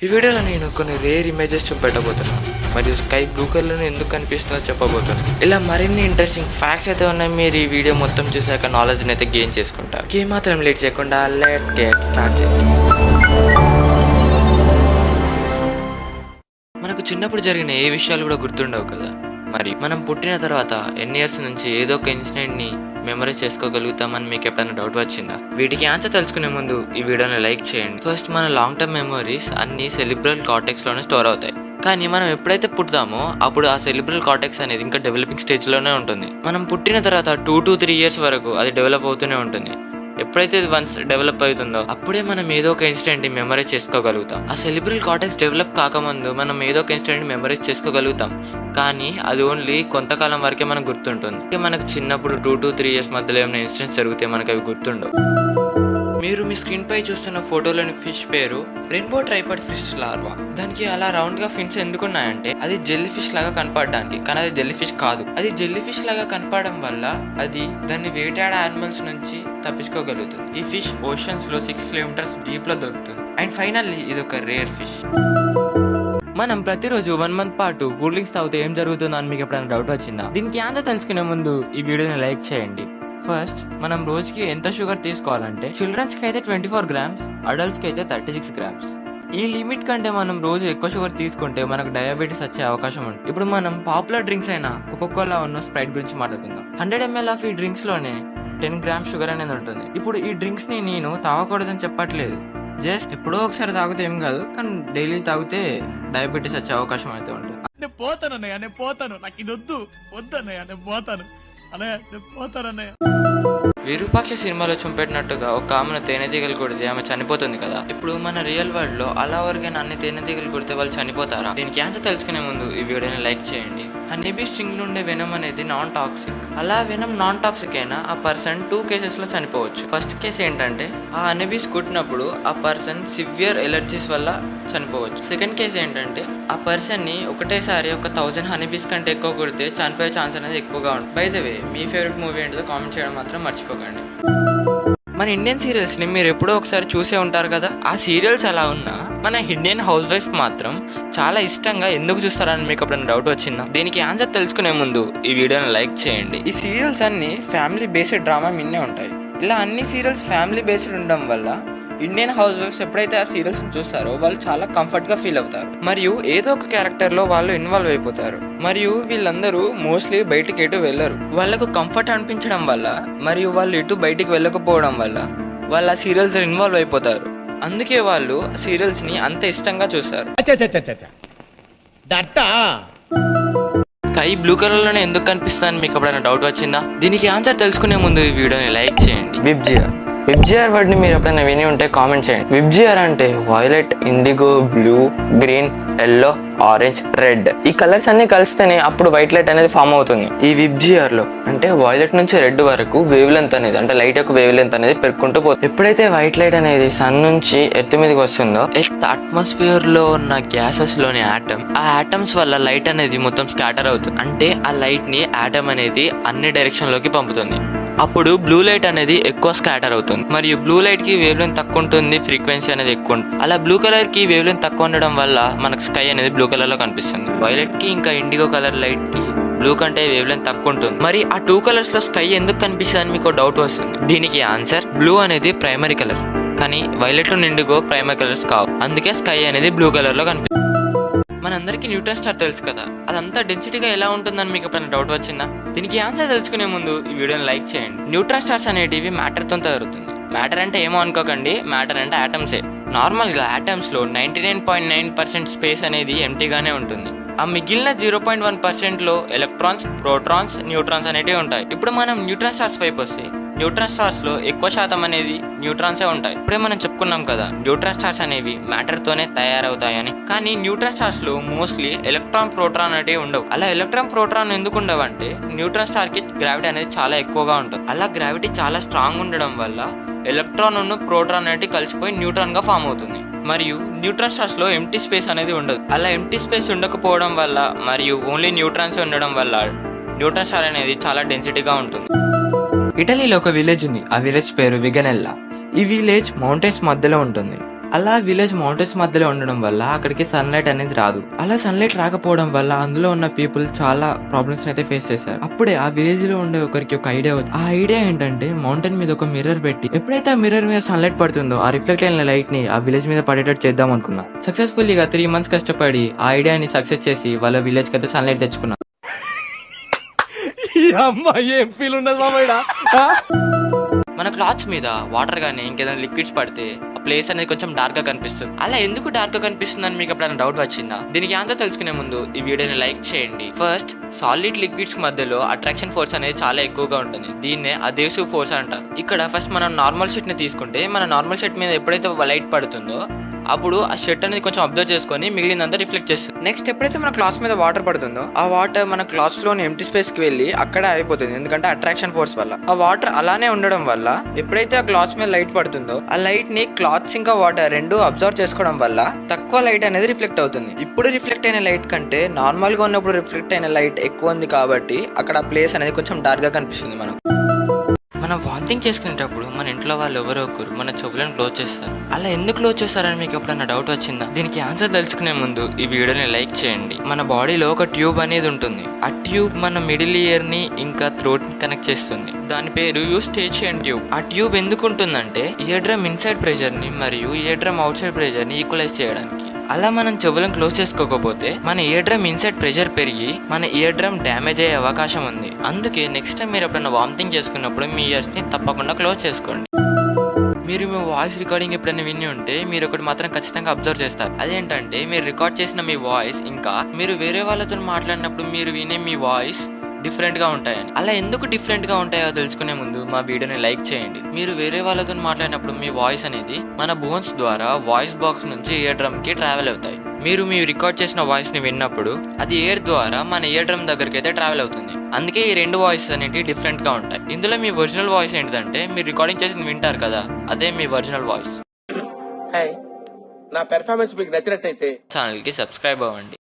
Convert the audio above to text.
ఈ వీడియోలో నేను కొన్ని రేర్ ఇమేజెస్ చూపెట్టబోతున్నాను మరియు స్కై బ్లూ కలర్ ఎందుకు కనిపిస్తుందో చెప్పబోతున్నాను. ఇలా మరిన్ని ఇంట్రెస్టింగ్ ఫ్యాక్ట్స్ అయితే ఉన్నాయి. మీరు ఈ వీడియో మొత్తం చూసాక నాలెడ్జ్ని అయితే గెయిన్ చేసుకుంటారు. ఏమాత్రం లేట్ చేయకుండా లెట్స్ గెట్ స్టార్టెడ్. మనకు చిన్నప్పుడు జరిగిన ఏ విషయాలు కూడా గుర్తుండవు కదా. మరి మనం పుట్టిన తర్వాత ఎన్ని ఇయర్స్ నుంచి ఏదో ఒక ఇన్సిడెంట్ని మెమరీస్ చేసుకోగలుగుతామని మీకు ఎప్పుడైనా డౌట్ వచ్చిందా? వీటికి ఆన్సర్ తెలుసుకునే ముందు ఈ వీడియోని లైక్ చేయండి. ఫస్ట్, మన లాంగ్ టర్మ్ మెమరీస్ అన్ని సెరిబ్రల్ కార్టెక్స్ లోనే స్టోర్ అవుతాయి. కానీ మనం ఎప్పుడైతే పుడతామో అప్పుడు ఆ సెరిబ్రల్ కార్టెక్స్ అనేది ఇంకా డెవలపింగ్ స్టేజ్ లోనే ఉంటుంది. మనం పుట్టిన తర్వాత 2 to 3 years వరకు అది డెవలప్ అవుతూనే ఉంటుంది. ఎప్పుడైతే ఇది వన్స్ డెవలప్ అవుతుందో అప్పుడే మనం ఏదో ఒక ఇన్సిడెంట్ ని మెమరైజ్ చేసుకోగలుగుతాం. ఆ సెరిబ్రల్ కార్టెక్స్ డెవలప్ కాకముందు మనం ఏదో ఒక ఇన్సిడెంట్ మెమరైజ్ చేసుకోగలుగుతాం, కానీ అది ఓన్లీ కొంతకాలం వరకే మనకు గుర్తుంటుంది. మనకు చిన్నప్పుడు 2 to 3 years మధ్యలో ఏమైనా ఇన్సిడెంట్స్ జరిగితే మనకు అవి గుర్తుండవు. మీరు మీ స్క్రీన్ పై చూస్తున్న ఫోటోలోని ఫిష్ పేరు రెయిన్బో ట్రైపాడ్ ఫిష్ లార్వా. దానికి అలా రౌండ్ గా ఫిన్స్ ఎందుకున్నాయంటే అది జెల్లీ ఫిష్ లాగా కనపడడానికి, కానీ అది జెల్లీ ఫిష్ కాదు. అది జెల్లీ ఫిష్ లాగా కనపడడం వల్ల అది దాన్ని వేటాడే యానిమల్స్ నుంచి తప్పించుకోగలుగుతుంది. ఈ ఫిష్ ఓషన్స్ లో 6 kilometers డీప్ లో దొరుకుతుంది. అండ్ ఫైనల్లీ ఇది ఒక రేర్ ఫిష్. మనం ప్రతిరోజు 1 month పాటు కూల్ డ్రింక్స్ తాగితే ఏం జరుగుతుందో అని మీకు ఎప్పుడైనా డౌట్ వచ్చిందా? దీనికి ఆన్సర్ తెలుసుకునే ముందు ఈ వీడియోని లైక్ చేయండి. ఫస్ట్, మనం రోజుకి ఎంత షుగర్ తీసుకోవాలంటే చిల్డ్రన్స్ కి అయితే 24 grams, అడల్ట్స్ కి అయితే 36 grams. ఈ లిమిట్ కంటే మనం రోజు ఎక్కువ షుగర్ తీసుకుంటే మనకు డయాబెటీస్ వచ్చే అవకాశం ఉంటుంది. ఇప్పుడు మనం పాపులర్ డ్రింక్స్ అయిన కోకోకోలా ఉన్న స్ప్రైట్ గురించి మాట్లాడుకుందాం. 100 ml ఆఫ్ ఈ డ్రింక్స్ లోనే 10 grams షుగర్ అనేది ఉంటుంది. ఇప్పుడు ఈ డ్రింక్స్ ని నేను తాగకూడదని చెప్పట్లేదు, జస్ట్ ఎప్పుడో ఒకసారి తాగితే ఏం కాదు, కానీ డైలీ తాగితే డయాబెటీస్ వచ్చే అవకాశం అయితే ఉంటుంది. నాకు ఇది వద్దన్నయ్య, నేను పోతాను అన్నయ్య, నేను పోతానన్నయ్య. విరూపాక్ష సినిమాలో చూపెట్టినట్టుగా ఒక ఆమెను తేనెటీగలు కొడితే ఆమె చనిపోతుంది కదా. ఇప్పుడు మన రియల్ వరల్డ్ లో అలా వరకైనా అన్ని తేనెటీగలు కొడితే వాళ్ళు చనిపోతారా? దీనికి ఆన్సర్ తెలుసుకునే ముందు ఈ వీడియోని లైక్ చేయండి. హనీబీ స్ట్రింగ్ నుండే వెనమ్ అనేది నాన్ టాక్సిక్. అలా వెనమ్ నాన్ టాక్సిక్ అయినా ఆ పర్సన్ 2 cases లో చనిపోవచ్చు. ఫస్ట్ కేసు ఏంటంటే ఆ హనీబీస్ కుట్టినప్పుడు ఆ పర్సన్ సివియర్ ఎలర్జీస్ వల్ల చనిపోవచ్చు. సెకండ్ కేసు ఏంటంటే ఆ పర్సన్ ని ఒకటేసారి 1000 హనీబీస్ కంటే ఎక్కువ కొడితే చనిపోయే ఛాన్స్ అనేది ఎక్కువగా ఉంటుంది. By the way, me favourite movie ఏంటో కామెంట్ చేయడం మాత్రం మర్చిపోకండి. మన ఇండియన్ సీరియల్స్ ని మీరు ఎప్పుడో ఒకసారి చూసే ఉంటారు కదా. ఆ సీరియల్స్ అలా ఉన్నా మన ఇండియన్ హౌస్ వైఫ్ మాత్రం చాలా ఇష్టంగా ఎందుకు చూస్తారని మీకు ఎప్పుడైనా డౌట్ వచ్చిందా? దీనికి ఆన్సర్ తెలుసుకునే ముందు ఈ వీడియోని లైక్ చేయండి. ఈ సీరియల్స్ అన్ని ఫ్యామిలీ బేస్డ్ డ్రామా మిన్నే ఉంటాయి. ఇలా అన్ని సీరియల్స్ ఫ్యామిలీ బేస్డ్ ఉండడం వల్ల ఇండియన్ హౌస్ వైఫ్స్ ఎప్పుడైతే ఆ సీరియల్స్ చూస్తారో వాళ్ళు చాలా కంఫర్ట్ గా ఫీల్ అవుతారు మరియు ఏదో ఒక క్యారెక్టర్ లో వాళ్ళు ఇన్వాల్వ్ అయిపోతారు. మరియు వీళ్ళందరూ మోస్ట్లీ బయటికి ఎటు వెళ్ళరు. వాళ్ళకు కంఫర్ట్ అనిపించడం వల్ల మరియు వాళ్ళు ఎటు బయటికి వెళ్ళకపోవడం వల్ల వాళ్ళు ఆ సీరియల్స్ ఇన్వాల్వ్ అయిపోతారు. అందుకే వాళ్ళు సీరియల్స్ ని అంత ఇష్టంగా చూస్తారు. స్కై బ్లూ కలర్ లోనే ఎందుకు కనిపిస్తుందని మీకు ఎప్పుడైనా డౌట్ వచ్చిందా? దీనికి ఆన్సర్ తెలుసుకునే ముందు ఈ వీడియోని లైక్ చేయండి. విబ్జిఆర్ వర్డ్ ని మీరు ఎప్పుడైనా విని ఉంటే కామెంట్ చేయండి. విబ్జిఆర్ అంటే violet, IndiGo, blue, green, yellow, orange, red. ఈ కలర్స్ అన్ని కలిస్తేనే అప్పుడు వైట్ లైట్ అనేది ఫామ్ అవుతుంది. ఈ విబ్జిఆర్ లో అంటే వైలెట్ నుంచి రెడ్ వరకు వేవ్ లెంత్ అనేది అంటే లైట్ యొక్క వేవ్ లెంత్ అనేది పెరుగుకుంటూ పోతుంది. ఎప్పుడైతే వైట్ లైట్ అనేది సన్ నుంచి ఎర్త్ మీదకి వస్తుందో ఎర్త్ అట్మాస్ఫియర్ లో ఉన్న గ్యాసెస్ లోని ఆ ఆటమ్స్ వల్ల లైట్ అనేది మొత్తం స్కాటర్ అవుతుంది. అంటే ఆ లైట్ ని ఆటమ్ అనేది అన్ని డైరెక్షన్ లోకి పంపుతుంది. అప్పుడు బ్లూ లైట్ అనేది ఎక్కువ స్కాటర్ అవుతుంది మరియు బ్లూ లైట్ కి వేవ్ లెంత్ తక్కువ ఉంటుంది, ఫ్రీక్వెన్సీ అనేది ఎక్కువ ఉంటుంది. అలా బ్లూ కలర్ కి వేవ్ లెంత్ తక్కువ ఉండడం వల్ల మనకు స్కై అనేది బ్లూ కలర్ లో కనిపిస్తుంది. వైలెట్ కి ఇంకా ఇండిగో కలర్ లైట్ కి బ్లూ కంటే వేవ్ లెంత్ తక్కువ ఉంటుంది. మరి ఆ 2 colors లో స్కై ఎందుకు కనిపిస్తుంది అని మీకు డౌట్ వస్తుంది. దీనికి ఆన్సర్, బ్లూ అనేది ప్రైమరీ కలర్, కానీ violet and IndiGo primary colours కావు. అందుకే స్కై అనేది బ్లూ కలర్ లో కనిపిస్తుంది. మనందరికీ న్యూట్రాన్ స్టార్ తెలుసు కదా, అదంతా డెన్సిటీగా ఎలా ఉంటుందని మీకు ఎప్పుడైనా డౌట్ వచ్చిందా? దీనికి ఆన్సర్ తెలుసుకునే ముందు ఈ వీడియోని లైక్ చేయండి. న్యూట్రాన్ స్టార్స్ అనేటివి మ్యాటర్ తో జరుగుతుంది. మ్యాటర్ అంటే ఏమో అనుకోకండి, మ్యాటర్ అంటే ఆటమ్సే. నార్మల్ గా ఆటమ్స్ లో 99.9% స్పేస్ అనేది ఎంటీగానే ఉంటుంది. ఆ మిగిలిన 0.1% లో ఎలక్ట్రాన్స్, ప్రోటాన్స్, న్యూట్రాన్స్ అనేటివి ఉంటాయి. ఇప్పుడు మనం న్యూట్రాన్ స్టార్స్ వైపు వస్తే న్యూట్రాన్ స్టార్స్ లో ఎక్కువ శాతం అనేది న్యూట్రాన్సే ఉంటాయి. ఇప్పుడే మనం చెప్పుకున్నాం కదా న్యూట్రాన్ స్టార్స్ అనేవి మ్యాటర్ తోనే తయారవుతాయని. కానీ న్యూట్రాన్ స్టార్స్ లో మోస్ట్లీ ఎలక్ట్రాన్, ప్రోటాన్ అనేవి ఉండవు. అలా ఎలక్ట్రాన్, ప్రోటాన్ ఎందుకు ఉండవు అంటే న్యూట్రాన్ స్టార్ కి గ్రావిటీ అనేది చాలా ఎక్కువగా ఉంటుంది. అలా గ్రావిటీ చాలా స్ట్రాంగ్ ఉండడం వల్ల ఎలక్ట్రాన్ ఉన్న ప్రోటాన్ అనేది కలిసిపోయి న్యూట్రాన్ గా ఫామ్ అవుతుంది. మరియు న్యూట్రాన్ స్టార్స్ లో ఎంటీ స్పేస్ అనేది ఉండదు. అలా ఎంటీ స్పేస్ ఉండకపోవడం వల్ల మరియు ఓన్లీ న్యూట్రాన్స్ ఉండడం వల్ల న్యూట్రాన్ స్టార్ అనేది చాలా డెన్సిటీగా ఉంటుంది. ఇటలీలో ఒక విలేజ్ ఉంది. ఆ విలేజ్ పేరు విగనెల్లా. ఈ విలేజ్ మౌంటైన్స్ మధ్యలో ఉంటుంది. అలా విలేజ్ మౌంటైన్స్ మధ్యలో ఉండడం వల్ల అక్కడికి సన్లైట్ అనేది రాదు. అలా సన్లైట్ రాకపోవడం వల్ల అందులో ఉన్న పీపుల్ చాలా ప్రాబ్లమ్స్ అయితే ఫేస్ చేశారు. అప్పుడే ఆ విలేజ్ లో ఉండే ఒకరికి ఒక ఐడియా వచ్చింది. ఆ ఐడియా ఏంటంటే మౌంటైన్ మీద ఒక మిర్రర్ పెట్టి ఎప్పుడైతే ఆ మిర్రర్ మీద సన్లైట్ పడుతుందో ఆ రిఫ్లెక్ట్ అయిన లైట్ ని ఆ విలేజ్ మీద పడేటట్టు చేద్దాం అనుకున్నా. సక్సెస్ఫుల్ గా 3 months కష్టపడి ఆ ఐడియాని సక్సెస్ చేసి వాళ్ళ విలేజ్ కి అయితే సన్లైట్ తెచ్చుకున్నా. ఏం ఫీల్ ఉండదు మామయ్య. మన క్లాత్స్ మీద వాటర్ గానీ ఇంకేదైనా లిక్విడ్స్ పడితే ఆ ప్లేస్ అనేది కొంచెం డార్క్ గా కనిపిస్తుంది. అలా ఎందుకు డార్క్ గా కనిపిస్తుంది అని మీకు ఎప్పుడైనా డౌట్ వచ్చిందా? దీనికి ఆన్సర్ తెలుసుకునే ముందు ఈ వీడియోని లైక్ చేయండి. ఫస్ట్, సాలిడ్ లిక్విడ్స్ మధ్యలో అట్రాక్షన్ ఫోర్స్ అనేది చాలా ఎక్కువగా ఉంటుంది. దీన్నే అదేసివ్ ఫోర్స్ అంటారు. ఇక్కడ ఫస్ట్ మనం నార్మల్ షీట్ ని తీసుకుంటే మన నార్మల్ షీట్ మీద ఎప్పుడైతే లైట్ పడుతుందో అప్పుడు ఆ షర్ట్ అనేది కొంచెం అబ్జర్వ్ చేసుకొని మిగిలినంతా రిఫ్లెక్ట్ చేస్తుంది. నెక్స్ట్ ఎప్పుడైతే మన క్లాత్స్ మీద వాటర్ పడుతుందో ఆ వాటర్ మన క్లాత్స్ లోని ఎంటీ స్పేస్ కి వెళ్ళి అక్కడే అయిపోతుంది. ఎందుకంటే అట్రాక్షన్ ఫోర్స్ వల్ల ఆ వాటర్ అలానే ఉండడం వల్ల ఎప్పుడైతే ఆ క్లాత్స్ మీద లైట్ పడుతుందో ఆ లైట్ ని క్లాత్స్ ఇంకా వాటర్ రెండు అబ్జర్వ్ చేసుకోవడం వల్ల తక్కువ లైట్ అనేది రిఫ్లెక్ట్ అవుతుంది. ఇప్పుడు రిఫ్లెక్ట్ అయిన లైట్ కంటే నార్మల్ గా ఉన్నప్పుడు రిఫ్లెక్ట్ అయిన లైట్ ఎక్కువ ఉంది కాబట్టి అక్కడ ప్లేస్ అనేది కొంచెం డార్క్ గా కనిపిస్తుంది. మనం వాంతింగ్ చేసుకునేటప్పుడు మన ఇంట్లో వాళ్ళు ఎవరో ఒకరు మన చెవులను క్లోజ్ చేస్తారు. అలా ఎందుకు క్లోజ్ చేస్తారని మీకు ఎప్పుడన్నా డౌట్ వచ్చిందా? దీనికి ఆన్సర్ తెలుసుకునే ముందు ఈ వీడియోని లైక్ చేయండి. మన బాడీలో ఒక ట్యూబ్ అనేది ఉంటుంది. ఆ ట్యూబ్ మన మిడిల్ ఇయర్ ని ఇంకా థ్రోట్ ని కనెక్ట్ చేస్తుంది. దాని పేరు యూస్టేచియన్ ట్యూబ్. ఆ ట్యూబ్ ఎందుకు ఉంటుందంటే ఇయర్ డ్రమ్ ఇన్సైడ్ ప్రెషర్ ని మరియు ear drum out side pressure ని ఈక్వలైజ్ చేయడానికి. అలా మనం చెవులను క్లోజ్ చేసుకోకపోతే మన ఇయర్ డ్రమ్ ఇన్సైడ్ ప్రెషర్ పెరిగి మన ఇయర్ డ్రమ్ డ్యామేజ్ అయ్యే అవకాశం ఉంది. అందుకే నెక్స్ట్ టైం మీరు ఎప్పుడైనా వామిటింగ్ చేసుకున్నప్పుడు మీ ఇయర్స్ ని తప్పకుండా క్లోజ్ చేసుకోండి. మీరు మీ వాయిస్ రికార్డింగ్ ఎప్పుడైనా విని ఉంటే మీరు ఒకటి మాత్రం ఖచ్చితంగా అబ్జర్వ్ చేస్తారు. అదేంటంటే మీరు రికార్డ్ చేసిన మీ వాయిస్ ఇంకా మీరు వేరే వాళ్ళతో మాట్లాడినప్పుడు మీరు వినే మీ వాయిస్ డిఫరెంట్ గా ఉంటాయని. అలా ఎందుకు డిఫరెంట్ గా ఉంటాయో తెలుసుకునే ముందు మా వీడియోని లైక్ చేయండి. మీరు వేరే వాళ్ళతో మాట్లాడినప్పుడు మీ వాయిస్ అనేది మన బోన్స్ ద్వారా వాయిస్ బాక్స్ నుంచి ఇయర్ డ్రమ్ కి ట్రావెల్ అవుతాయి. మీరు రికార్డ్ చేసిన వాయిస్ ని విన్నప్పుడు అది ఎయిర్ ద్వారా మన ఇయర్ డ్రమ్ దగ్గరికి అయితే ట్రావెల్ అవుతుంది. అందుకే ఈ రెండు వాయిసెస్ అనేవి డిఫరెంట్ గా ఉంటాయి. ఇందులో మీ ఒరిజినల్ వాయిస్ ఏంటంటే మీరు రికార్డింగ్ చేసి వింటారు కదా, అదే మీ ఒరిజినల్ వాయిస్. నా పెర్ఫార్మెన్స్ మీకు నచ్చినట్టయితే ఛానల్ కి సబ్స్క్రైబ్ అవ్వండి.